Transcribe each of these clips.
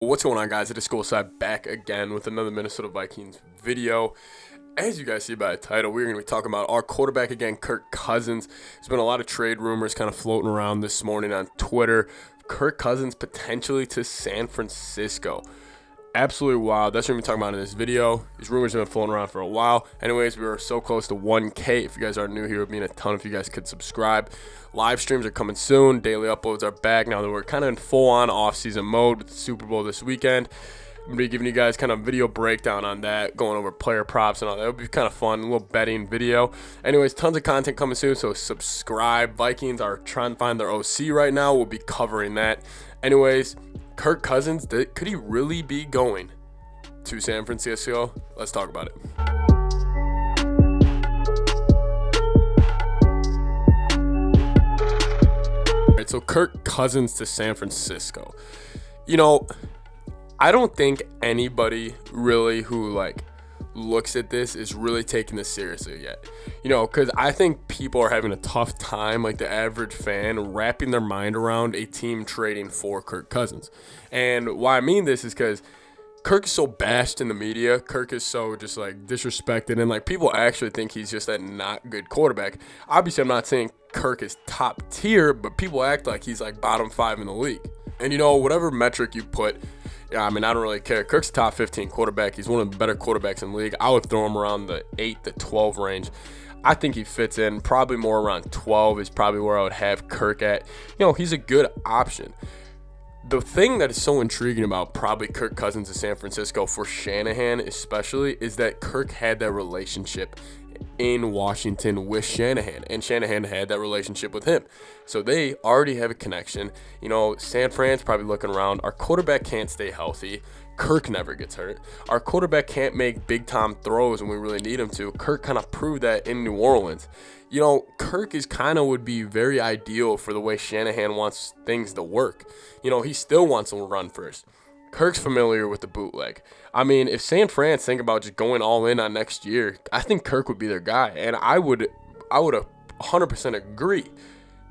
What's going on, guys? It is Skol side back again with another Minnesota Vikings video. As you guys see by the title, we're going to be talking about our quarterback again, Kirk Cousins. There's been a lot of trade rumors kind of floating around this morning on Twitter. Kirk Cousins potentially to San Francisco. Absolutely wild. That's what we're talking about in this video. These rumors have been floating around for a while. Anyways, we are so close to 1K. If you guys are new here, it would mean a ton if you guys could subscribe. Live streams are coming soon. Daily uploads are back now that we're kind of in full-on off-season mode with the Super Bowl this weekend. I'm going to be giving you guys kind of video breakdown on that, going over player props and all that. It'll be kind of fun, a little betting video. Anyways, tons of content coming soon, so subscribe. Vikings are trying to find their OC right now. We'll be covering that. Anyways, Kirk Cousins, could he really be going to San Francisco? Let's talk about it. All right, so Kirk Cousins to San Francisco. You know, I don't think anybody really who looks at this is really taking this seriously yet. You know, because I think people are having a tough time, like the average fan, wrapping their mind around a team trading for Kirk Cousins. And why I mean this is because Kirk is so bashed in the media. Kirk is so just disrespected, and people actually think he's just a not good quarterback. Obviously, I'm not saying Kirk is top tier, but people act like he's bottom 5 in the league. And you know, whatever metric you put, I mean, I don't really care. Kirk's a top 15 quarterback. He's one of the better quarterbacks in the league. I would throw him around the 8 to 12 range. I think he fits in. Probably more around 12 is probably where I would have Kirk at. You know, he's a good option. The thing that is so intriguing about probably Kirk Cousins to San Francisco for Shanahan especially is that Kirk had that relationship in Washington with Shanahan, and Shanahan had that relationship with him. So they already have a connection. You know, San Fran's probably looking around. Our quarterback can't stay healthy. Kirk never gets hurt. Our quarterback can't make big-time throws when we really need him to. Kirk kind of proved that in New Orleans. You know, Kirk would be very ideal for the way Shanahan wants things to work. You know, he still wants to run first. Kirk's familiar with the bootleg. I mean, if San Fran think about just going all in on next year, I think Kirk would be their guy, and I would 100% agree.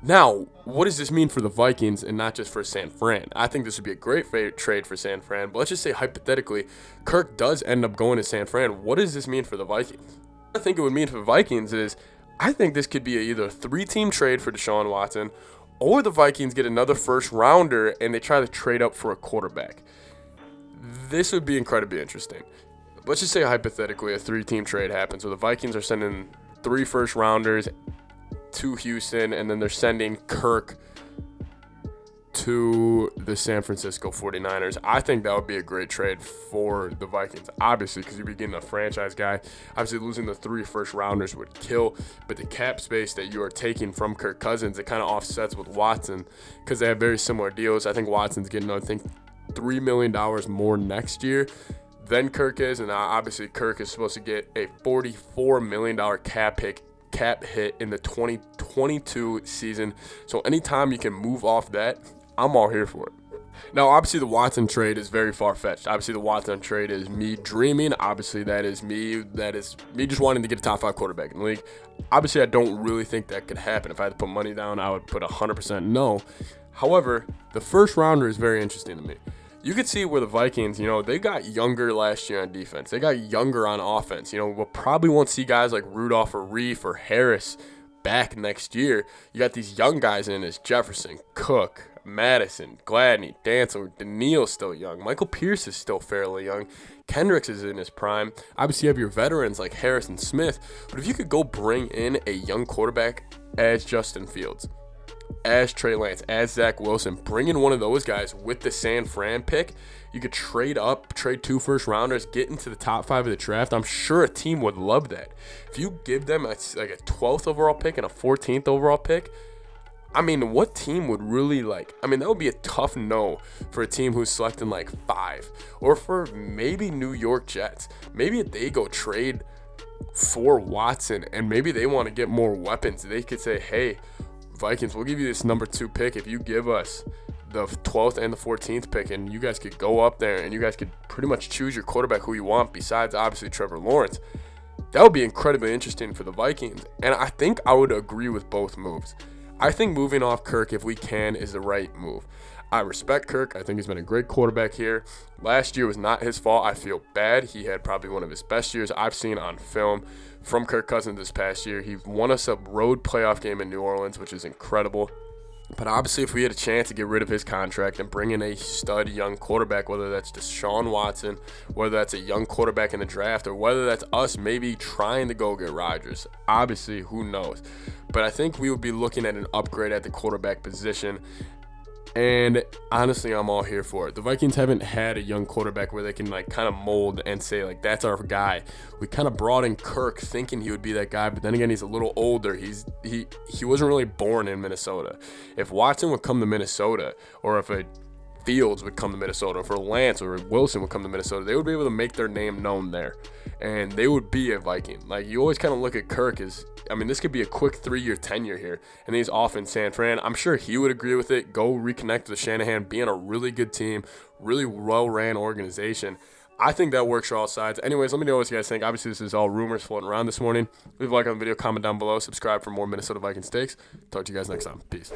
Now, what does this mean for the Vikings and not just for San Fran? I think this would be a great trade for San Fran, but let's just say hypothetically, Kirk does end up going to San Fran. What does this mean for the Vikings? What I think it would mean for the Vikings is I think this could be either a 3-team trade for Deshaun Watson, or the Vikings get another first rounder and they try to trade up for a quarterback. This would be incredibly interesting. Let's just say hypothetically a 3-team trade happens where the Vikings are sending 3 first rounders to Houston, and then they're sending Kirk to the San Francisco 49ers. I think that would be a great trade for the Vikings, obviously, because you'd be getting a franchise guy. Obviously, losing the 3 first rounders would kill, but the cap space that you are taking from Kirk Cousins, it kind of offsets with Watson because they have very similar deals. I think Watson's getting, $3 million more next year than Kirk is, and obviously Kirk is supposed to get a $44 million cap hit in the 2022 season. So anytime you can move off that, I'm all here for it. Now, obviously, the Watson trade is very far-fetched. Obviously, the Watson trade is me dreaming. Obviously, that is me just wanting to get a top 5 quarterback in the league. Obviously, I don't really think that could happen. If I had to put money down, I would put 100% no. However, the first rounder is very interesting to me. You could see where the Vikings, they got younger last year on defense. They got younger on offense. We'll probably won't see guys like Rudolph or Reef or Harris back next year. You got these young guys in as Jefferson, Cook, Madison, Gladney, Dantzler, Daniil's still young. Michael Pierce is still fairly young. Kendricks is in his prime. Obviously, you have your veterans like Harris and Smith. But if you could go bring in a young quarterback as Justin Fields, as Trey Lance, as Zach Wilson, bring in one of those guys with the San Fran pick, you could trade up, trade 2 first rounders, get into the top 5 of the draft. I'm sure a team would love that. If you give them a 12th overall pick and a 14th overall pick, I mean, what team would really that would be a tough no for a team who's selecting 5, or for maybe New York Jets. Maybe if they go trade for Watson and maybe they want to get more weapons, they could say, hey, Vikings, we'll give you this number 2 pick if you give us the 12th and the 14th pick, and you guys could go up there and you guys could pretty much choose your quarterback who you want besides obviously Trevor Lawrence. That would be incredibly interesting for the Vikings, and I think I would agree with both moves. I think moving off Kirk, if we can, is the right move. I respect Kirk. I think he's been a great quarterback here. Last year was not his fault. I feel bad. He had probably one of his best years I've seen on film from Kirk Cousins this past year. He won us a road playoff game in New Orleans, which is incredible. But obviously, if we had a chance to get rid of his contract and bring in a stud young quarterback, whether that's Deshaun Watson, whether that's a young quarterback in the draft, or whether that's us maybe trying to go get Rodgers, obviously, who knows? But I think we would be looking at an upgrade at the quarterback position. And honestly, I'm all here for it. The Vikings haven't had a young quarterback where they can like kind of mold and say like that's our guy. We kind of brought in Kirk thinking he would be that guy, but then again, he's a little older. He wasn't really born in Minnesota. If Watson would come to Minnesota, or if a Fields would come to Minnesota, or if Lance or Wilson would come to Minnesota, they would be able to make their name known there, and they would be a Viking. Like, you always kind of look at Kirk as, I mean, this could be a quick 3-year tenure here, and he's off in San Fran. I'm sure he would agree with it. Go reconnect with Shanahan, be on a really good team, really well-ran organization. I think that works for all sides. Anyways, let me know what you guys think. Obviously, this is all rumors floating around this morning. Leave a like on the video, comment down below, subscribe for more Minnesota Vikings takes. Talk to you guys next time. Peace.